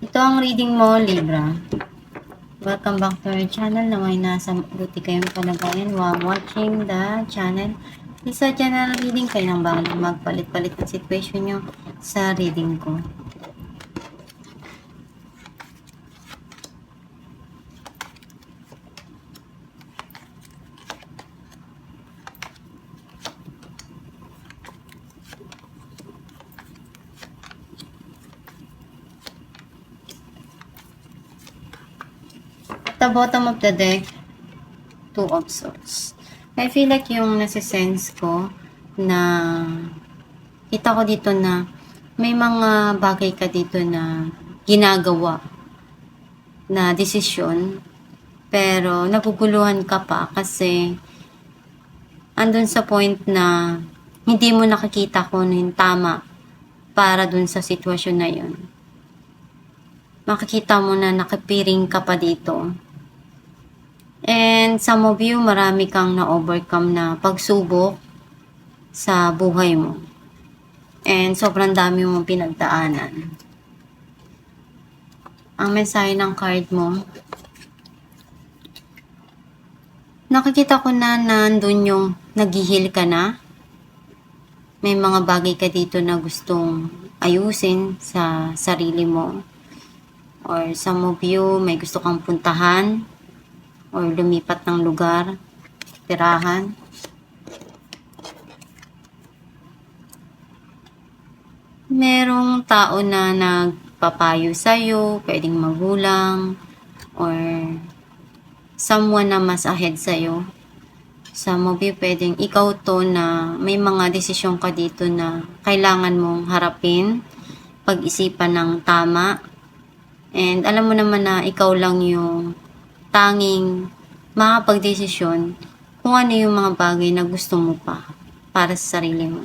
Ito ang reading mo, Libra. Welcome back to our channel. Naway nasa buti kayong kalagayan while watching the channel. Isa general reading kayo nang bago magpalit-palit ng situation nyo sa reading ko. At the bottom of the deck, Two of Swords. I feel like yung nasisense ko na kita ko dito na may mga bagay ka dito na ginagawa na desisyon pero naguguluhan ka pa kasi andun sa point na hindi mo nakikita kung ano yung tama para dun sa sitwasyon na yun. Makikita mo na nakapiring ka pa dito. And some of you, marami kang na-overcome na pagsubok sa buhay mo. And sobrang dami mong pinagdaanan. Ang mensahe ng card mo, nakikita ko na nandun yung naghihil ka na. May mga bagay ka dito na gustong ayusin sa sarili mo. Or some of you, may gusto kang puntahan. Or lumipat ng lugar. Tirahan. Merong tao na nagpapayo sa'yo, pwedeng magulang, or someone na mas ahead sa'yo. Some of you, pwedeng ikaw to na may mga desisyon ka dito na kailangan mong harapin, pag-isipan ng tama, and alam mo naman na ikaw lang yung tanging makapag-desisyon kung ano yung mga bagay na gusto mo pa para sa sarili mo.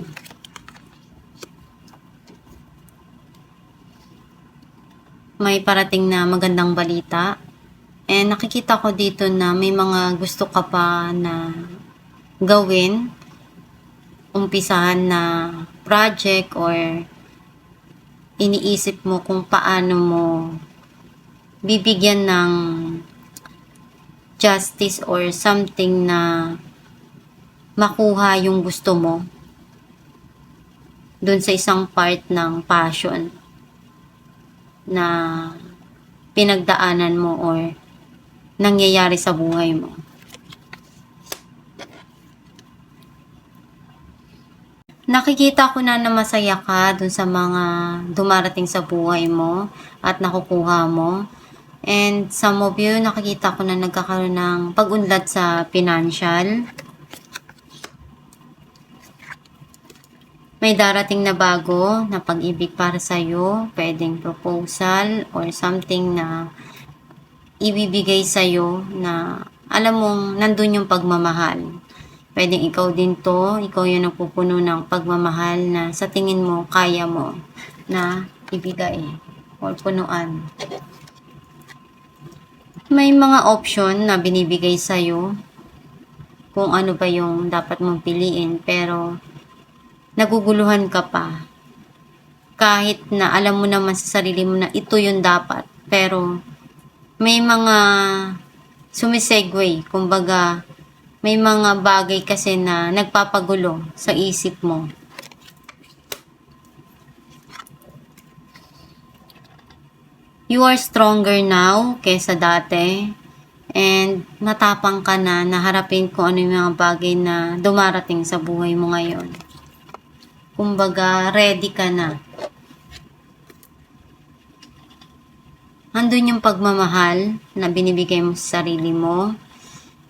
May parating na magandang balita. And nakikita ko dito na may mga gusto ka pa na gawin. Umpisahan na project or iniisip mo kung paano mo bibigyan ng justice or something na makuha yung gusto mo dun sa isang part ng passion na pinagdaanan mo or nangyayari sa buhay mo. Nakikita ko na masaya ka dun sa mga dumarating sa buhay mo at nakukuha mo. And some of you, nakikita ko na nagkakaroon ng pag-unlad sa financial. May darating na bago na pag-ibig para sa'yo, pwedeng proposal or something na ibibigay sa'yo na alam mong nandun yung pagmamahal. Pwedeng ikaw din to, ikaw yung nagpupuno ng pagmamahal na sa tingin mo, kaya mo na ibigay or punuan. May mga option na binibigay sa'yo kung ano ba yung dapat mong piliin pero naguguluhan ka pa. Kahit na alam mo naman sa sarili mo na ito yung dapat. Pero may mga sumisegue. Kumbaga, may mga bagay kasi na nagpapagulo sa isip mo. You are stronger now kaysa dati. And matapang ka na harapin kung ano yung mga bagay na dumarating sa buhay mo ngayon. Kumbaga, ready ka na. Andun yung pagmamahal na binibigay mo sa sarili mo.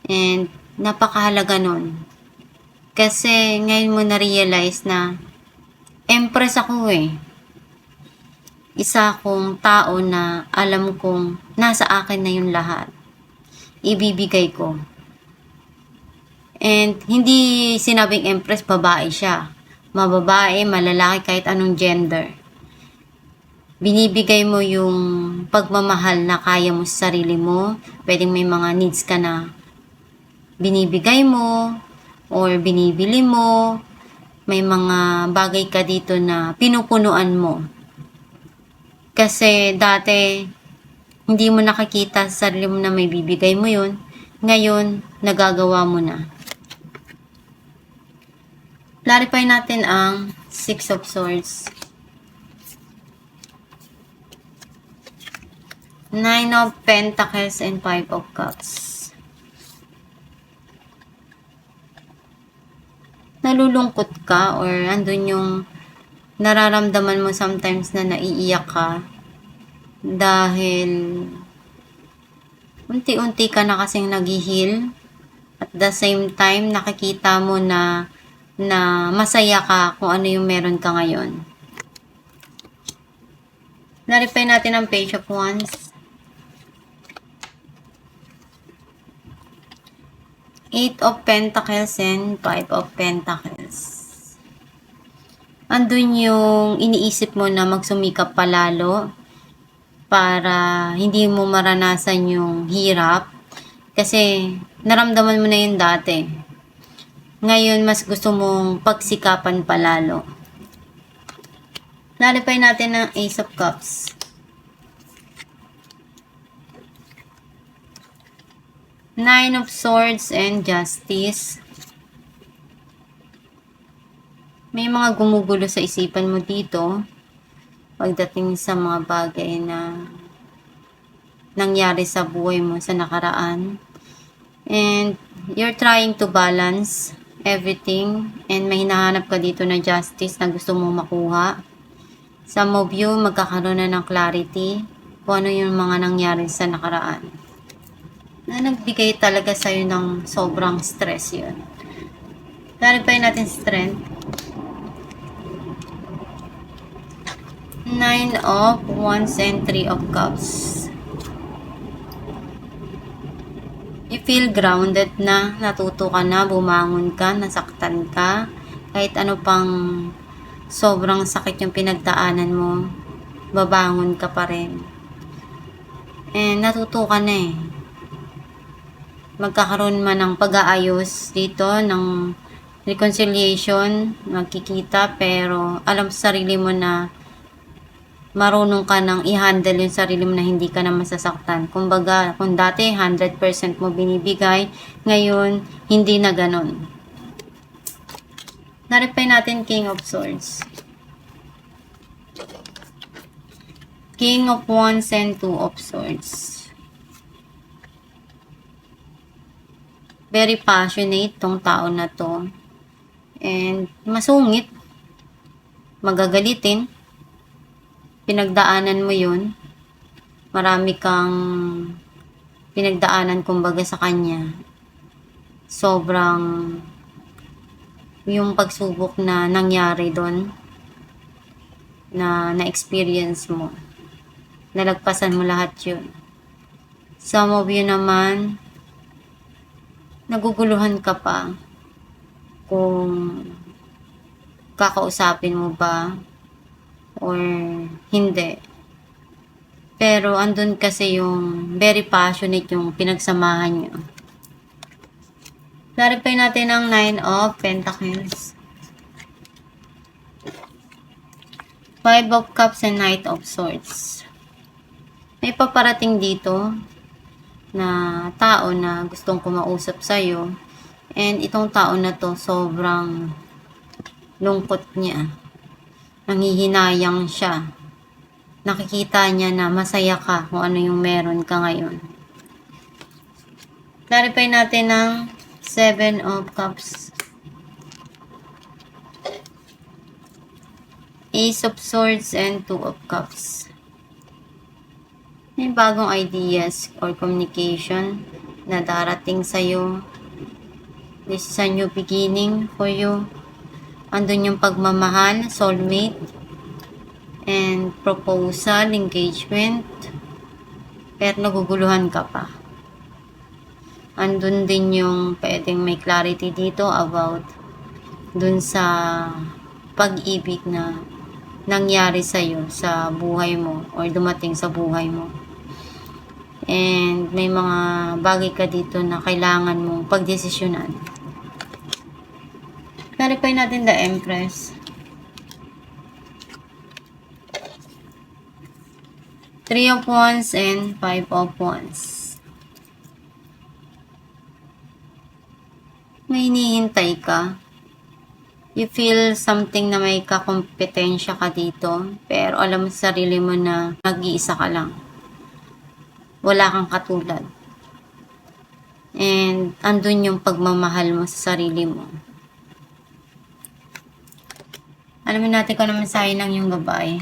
And napakahalaga nun. Kasi ngayon mo na-realize na Empress ako eh. Isa akong tao na alam kong nasa akin na yung lahat. Ibibigay ko. And hindi sinabing Empress, babae siya. Mababae, malalaki, kahit anong gender. Binibigay mo yung pagmamahal na kaya mo sa sarili mo. Pwedeng may mga needs ka na binibigay mo or binibili mo. May mga bagay ka dito na pinupunuan mo. Kasi dati, hindi mo nakikita sa sarili mo na may bibigay mo yun. Ngayon, nagagawa mo na. Clarify natin ang Six of Swords. Nine of Pentacles and Five of Cups. Nalulungkot ka or andun yung nararamdaman mo sometimes na naiiyak ka dahil unti-unti ka na kasing nag-heal at the same time nakikita mo na masaya ka kung ano yung meron ka ngayon. Clarify natin ang Page of Wands. Eight of Pentacles and Five of Pentacles. Andun yung iniisip mo na magsumikap palalo para hindi mo maranasan yung hirap. Kasi naramdaman mo na yun dati. Ngayon, mas gusto mong pagsikapan palalo. Clarify natin ang Ace of Cups. Nine of Swords and Justice. May mga gumugulo sa isipan mo dito pagdating sa mga bagay na nangyari sa buhay mo sa nakaraan. And you're trying to balance everything and may hinahanap ka dito na justice na gusto mong makuha. Some of you magkakaroon na ng clarity kung ano yung mga nangyari sa nakaraan na nagbigay talaga sa'yo ng sobrang stress yun. Clarify natin strength. Nine of Wands and Three of Cups. You feel grounded na, natuto ka na, bumangon ka, nasaktan ka, kahit ano pang sobrang sakit yung pinagdaanan mo, babangon ka pa rin. And natuto ka na eh. Magkakaroon man ng pag-aayos dito, ng reconciliation, magkikita, pero alam sa sarili mo na marunong ka nang i-handle yung sarili mo na hindi ka na masasaktan. Kumbaga, kung dati 100% mo binibigay, ngayon hindi na ganun. Clarify natin King of Swords. King of Wands and Two of Swords. Very passionate tong tao na to. And masungit. Magagalitin. Pinagdaanan mo yun. Marami kang pinagdaanan kumbaga sa kanya. Sobrang yung pagsubok na nangyari doon na na-experience mo. Nalagpasan mo lahat yun. Some of you naman naguguluhan ka pa kung kakausapin mo ba or hindi. Pero andun kasi yung very passionate yung pinagsamahan nyo. Clarify natin ang Nine of Pentacles. Five of Cups and Knight of Swords. May paparating dito na tao na gustong kumausap sa'yo. And itong tao na to, sobrang lungkot niya. Nanghihinayang siya. Nakikita niya na masaya ka kung ano yung meron ka ngayon. Clarify natin ang Seven of Cups. Ace of Swords and Two of Cups. May bagong ideas or communication na darating sa'yo. This is a new beginning for you. Andun yung pagmamahal, soulmate, and proposal, engagement. Pero naguguluhan ka pa. Andun din yung pwedeng may clarity dito about dun sa pag-ibig na nangyari sa'yo sa buhay mo or dumating sa buhay mo. And may mga bagay ka dito na kailangan mong pagdesisyonan. Clarify natin the Empress. Three of Wands and Five of Wands. May hinihintay ka. You feel something na may kakompetensya ka dito, pero alam mo sa sarili mo na nag-iisa ka lang. Wala kang katulad. And andun yung pagmamahal mo sa sarili mo. Alamin natin kung naman sa'yo ng yung gabay.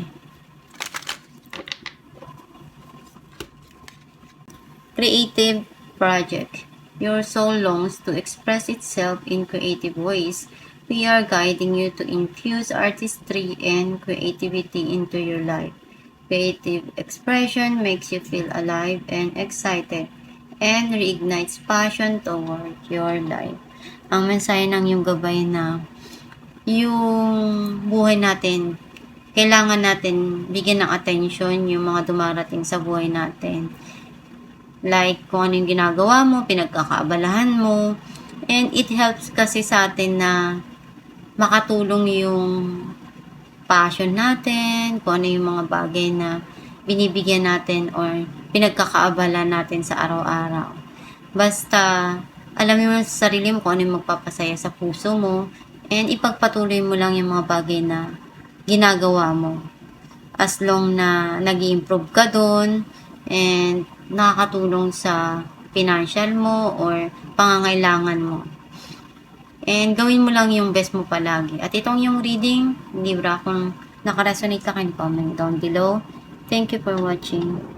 Creative project. Your soul longs to express itself in creative ways. We are guiding you to infuse artistry and creativity into your life. Creative expression makes you feel alive and excited and reignites passion toward your life. Ang mensahe ng yung gabay na yung buhay natin, kailangan natin bigyan ng atensyon yung mga dumarating sa buhay natin. Like, kung ano yung ginagawa mo, pinagkakaabalahan mo. And it helps kasi sa atin na makatulong yung passion natin, kung ano yung mga bagay na binibigyan natin or pinagkakaabala natin sa araw-araw. Basta, alamin mo sa sarili mo kung ano yung magpapasaya sa puso mo and ipagpatuloy mo lang yung mga bagay na ginagawa mo. As long na nag-i-improve ka doon and nakakatulong sa financial mo or pangangailangan mo. And gawin mo lang yung best mo palagi. At itong yung reading, Libra, kung nakaresonate ka, can comment down below. Thank you for watching.